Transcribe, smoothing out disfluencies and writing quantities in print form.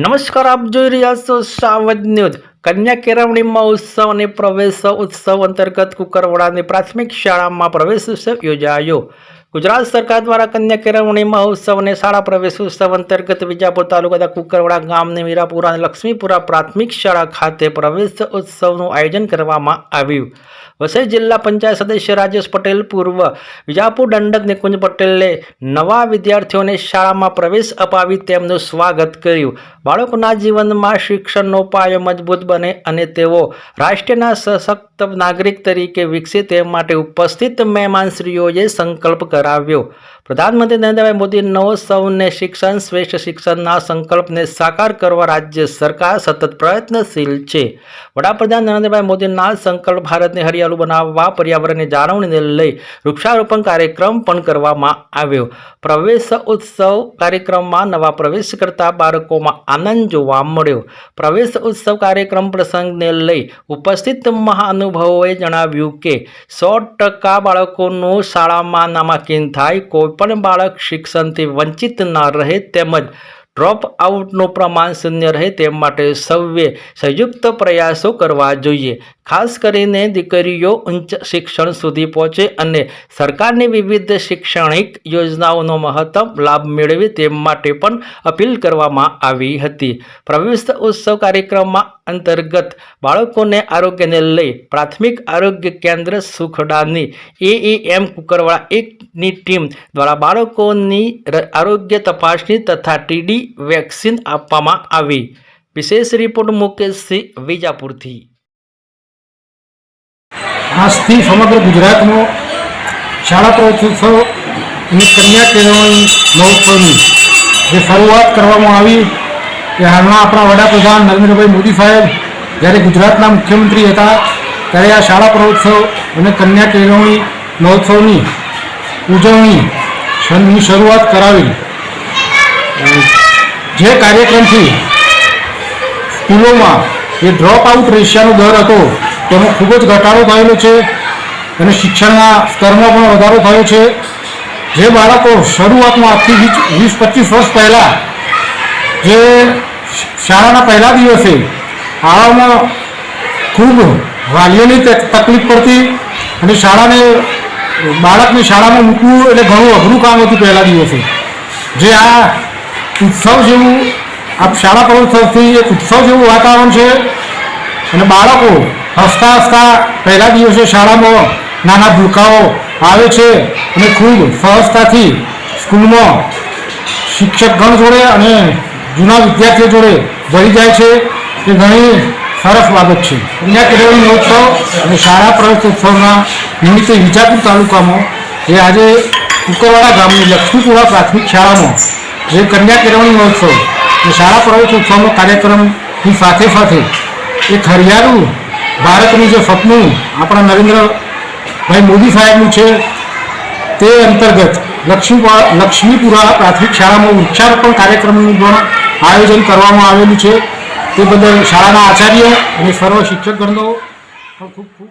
નમસ્કાર, આપ જોઈ રહ્યા છો સાવજ ન્યૂઝ। કન્યા કેળવણી મહોત્સવ અને પ્રવેશ ઉત્સવ અંતર્ગત કુકરવાડાની પ્રાથમિક શાળામાં પ્રવેશ ઉત્સવ યોજાયો। ગુજરાત સરકાર દ્વારા કન્યા કેળવણી મહોત્સવ અને શાળા પ્રવેશ ઉત્સવ અંતર્ગત વિજાપુર તાલુકાના કુકરવાડા ગામની મીરાપુરા અને લક્ષ્મીપુરા પ્રાથમિક શાળા ખાતે પ્રવેશ ઉત્સવનું આયોજન કરવામાં આવ્યું। વસઈ જિલ્લા પંચાયત સદસ્ય રાજેશ પટેલ, પૂર્વ વિજાપુર દંડક નિકુંજ પટેલે નવા વિદ્યાર્થીઓને શાળામાં પ્રવેશ અપાવી તેમનું સ્વાગત કર્યું। બાળકોના જીવનમાં શિક્ષણનો પાયો મજબૂત બને અને તેઓ રાષ્ટ્રના સશક્ત નાગરિક તરીકે વિકસે તે માટે ઉપસ્થિત મહેમાનશ્રીઓએ સંકલ્પ કરાવ્યો। પ્રધાનમંત્રી નરેન્દ્રભાઈ મોદીનો સૌને શિક્ષણ શ્રેષ્ઠ શિક્ષણના સંકલ્પને સાકાર કરવા રાજ્ય સરકાર સતત પ્રયત્નશીલ છે। વડાપ્રધાન નરેન્દ્રભાઈ મોદીના સંકલ્પ ભારતને હરિયાળું બનાવવા પર્યાવરણની જાળવણીને લઈ વૃક્ષારોપણ કાર્યક્રમ પણ કરવામાં આવ્યો। પ્રવેશ ઉત્સવ કાર્યક્રમમાં નવા પ્રવેશ કરતા બાળકોમાં આનંદ જોવા મળ્યો। પ્રવેશ ઉત્સવ કાર્યક્રમ પ્રસંગને લઈ ઉપસ્થિત મહાનુભાવોએ જણાવ્યું કે 100% બાળકોનું શાળામાં નામાંકન થાય, કોઈપણ બાળક શિક્ષણથી વંચિત ન રહે તેમજ ડ્રોપ આઉટનું પ્રમાણ શૂન્ય રહે તે માટે સૌએ સંયુક્ત પ્રયાસો કરવા જોઈએ। ખાસ કરીને દીકરીઓ ઉચ્ચ શિક્ષણ સુધી પહોંચે અને સરકારની વિવિધ શૈક્ષણિક યોજનાઓનો મહત્તમ લાભ મેળવે તે માટે પણ અપીલ કરવામાં આવી હતી। પ્રવેશ ઉત્સવ કાર્યક્રમમાં અંતર્ગત બાળકોને આરોગ્યને લઈ પ્રાથમિક આરોગ્ય કેન્દ્ર સુખડાની AEM કુકરવાડા 1ની ટીમ દ્વારા બાળકોની આરોગ્ય તપાસણી તથા TB વેક્સિન આપવામાં આવી। વિશેષ રિપોર્ટ મુકેશસિંહ, વિજાપુરથી। આજથી સમગ્ર ગુજરાતમાં શાળા પ્રવેશોત્સવ અને કન્યા કેળવણી મહોત્સવની જે શરૂઆત કરવામાં આવી એ હાલના આપણા વડાપ્રધાન નરેન્દ્રભાઈ મોદી સાહેબ જ્યારે ગુજરાતના મુખ્યમંત્રી હતા ત્યારે આ શાળા પ્રવેશોત્સવ અને કન્યા કેળવણી મહોત્સવની ઉજવણીની શરૂઆત કરાવી। જે કાર્યક્રમથી સ્કૂલોમાં જે ડ્રોપ આઉટ રેશિયાનો દર હતો તેમાં ખૂબ જ ઘટાડો થયેલો છે અને શિક્ષણના સ્તરમાં પણ વધારો થયો છે। જે બાળકો શરૂઆતમાં આજથી 20-25 વર્ષ પહેલાં જે શાળાના પહેલા દિવસે આવામાં ખૂબ વાલીઓની તકલીફ પડતી અને બાળકને શાળામાં મૂકવું એટલે ઘણું અઘરું કામ હતું પહેલા દિવસે। જે આ ઉત્સવ જેવું શાળા પ્રવેશોત્સવથી એક ઉત્સવ જેવું વાતાવરણ છે અને બાળકો હસતા હસતા પહેલા દિવસે શાળામાં નાના ભૂલકાઓ આવે છે અને ખૂબ સહજતાથી સ્કૂલમાં શિક્ષકગણ જોડે અને જૂના વિદ્યાર્થીઓ જોડે ભળી જાય છે। એ ઘણી સરસ બાબત છે। કન્યા કેળવણી મહોત્સવ અને શાળા પ્રવેશોત્સવના નિમિત્તે વિજાપુર તાલુકામાં આજે કુકરવાડા ગામની લક્ષ્મીપુરા પ્રાથમિક શાળામાં જે કન્યા કેળવણી મહોત્સવ અને શાળા પ્રવેશોત્સવનો કાર્યક્રમની સાથે સાથે એક હરિયાળું ભારતનું જે સપનું આપણા નરેન્દ્રભાઈ મોદી સાહેબનું છે તે અંતર્ગત લક્ષ્મીપુરા પ્રાથમિક શાળામાં વૃક્ષારોપણ કાર્યક્રમનું પણ આયોજન કરવામાં આવેલું છે। તે બદલ શાળાના આચાર્ય અને સર્વ શિક્ષકગણનો ખૂબ ખૂબ